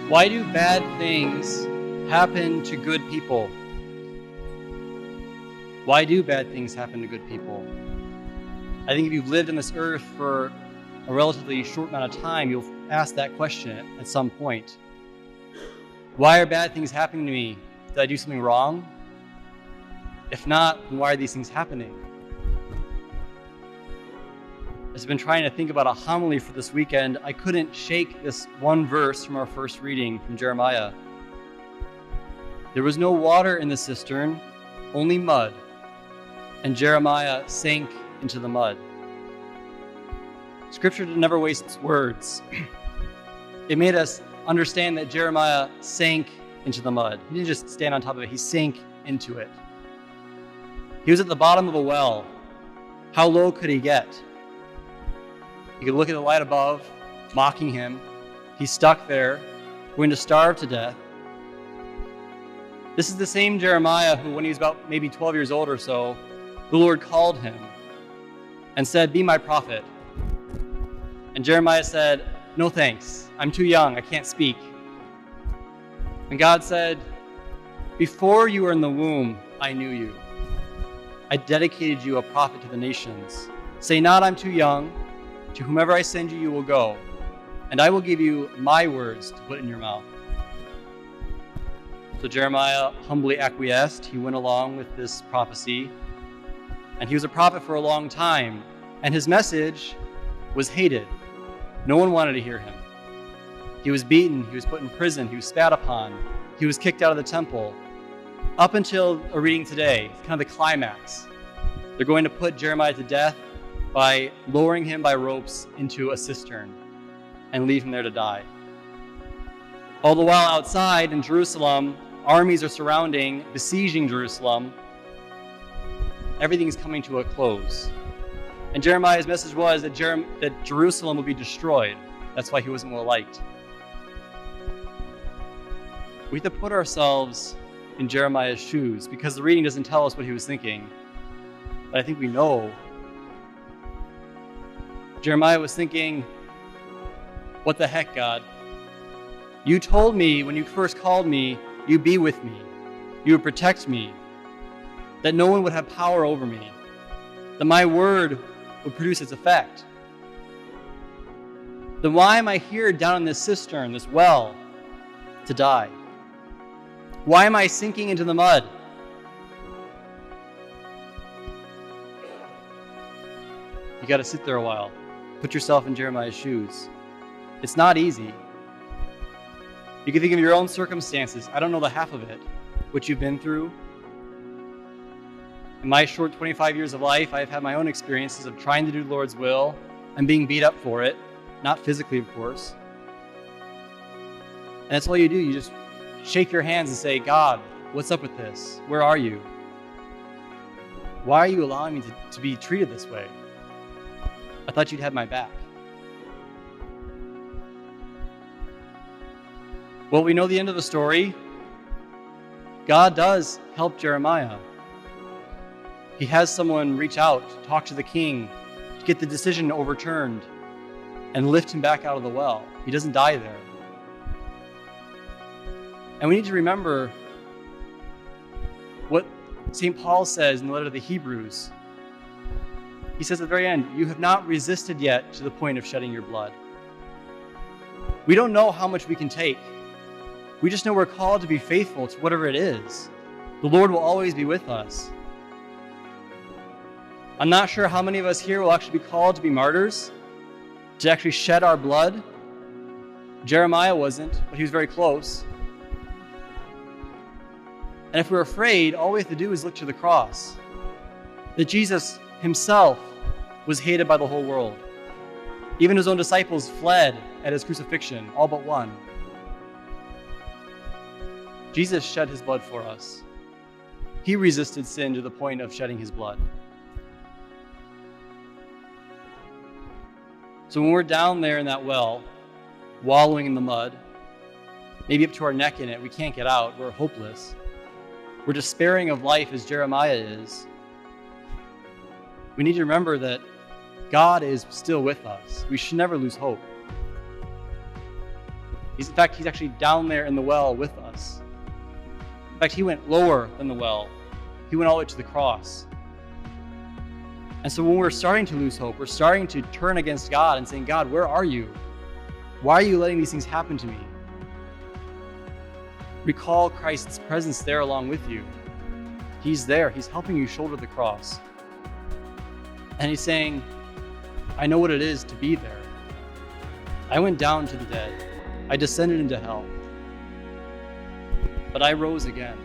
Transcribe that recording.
Why do bad things happen to good people? Why do bad things happen to good people? I think if you've lived on this earth for a relatively short amount of time, you'll ask that question at some point. Why are bad things happening to me? Did I do something wrong? If not, then why are these things happening? As I've been trying to think about a homily for this weekend, I couldn't shake this one verse from our first reading from Jeremiah. There was no water in the cistern, only mud, and Jeremiah sank into the mud. Scripture never wastes words. It made us understand that Jeremiah sank into the mud. He didn't just stand on top of it, he sank into it. He was at the bottom of a well. How low could he get? He could look at the light above, mocking him. He's stuck there, going to starve to death. This is the same Jeremiah who, when he was about maybe 12 years old or so, the Lord called him and said, "Be my prophet." And Jeremiah said, "No thanks, I'm too young, I can't speak." And God said, "Before you were in the womb, I knew you. I dedicated you a prophet to the nations. Say not, I'm too young. To whomever I send you, you will go, and I will give you my words to put in your mouth." So Jeremiah humbly acquiesced. He went along with this prophecy, and he was a prophet for a long time, and his message was hated. No one wanted to hear him. He was beaten, he was put in prison, he was spat upon, he was kicked out of the temple. Up until a reading today, kind of the climax. They're going to put Jeremiah to death by lowering him by ropes into a cistern and leave him there to die. All the while outside in Jerusalem, armies are surrounding, besieging Jerusalem. Everything's coming to a close. And Jeremiah's message was that Jerusalem will be destroyed. That's why he wasn't well liked. We have to put ourselves in Jeremiah's shoes, because the reading doesn't tell us what he was thinking. But I think we know. Jeremiah was thinking, "What the heck, God? You told me when you first called me, you'd be with me, you would protect me, that no one would have power over me, that my word would produce its effect. Then why am I here down in this cistern, this well, to die? Why am I sinking into the mud?" You got to sit there a while. Put yourself in Jeremiah's shoes. It's not easy. You can think of your own circumstances. I don't know the half of it, what you've been through. In my short 25 years of life, I've had my own experiences of trying to do the Lord's will and being beat up for it. Not physically, of course. And that's all you do. You just shake your hands and say, "God, what's up with this? Where are you? Why are you allowing me to be treated this way? I thought you'd have my back." Well, we know the end of the story. God does help Jeremiah. He has someone reach out, talk to the king, to get the decision overturned, and lift him back out of the well. He doesn't die there. And we need to remember what St. Paul says in the letter to the Hebrews. He says at the very end, "You have not resisted yet to the point of shedding your blood." We don't know how much we can take. We just know we're called to be faithful to whatever it is. The Lord will always be with us. I'm not sure how many of us here will actually be called to be martyrs, to actually shed our blood. Jeremiah wasn't, but he was very close. And if we're afraid, all we have to do is look to the cross. That Jesus himself was hated by the whole world. Even his own disciples fled at his crucifixion, all but one. Jesus shed his blood for us. He resisted sin to the point of shedding his blood. So when we're down there in that well, wallowing in the mud, maybe up to our neck in it, we can't get out, we're hopeless. We're despairing of life as Jeremiah is. We need to remember that God is still with us. We should never lose hope. In fact, he's actually down there in the well with us. In fact, he went lower than the well. He went all the way to the cross. And so when we're starting to lose hope, we're starting to turn against God and saying, God, where are you? Why are you letting these things happen to me? Recall Christ's presence there along with you. He's there. He's helping you shoulder the cross. And he's saying, I know what it is to be there. I went down to the dead. I descended into hell. But I rose again.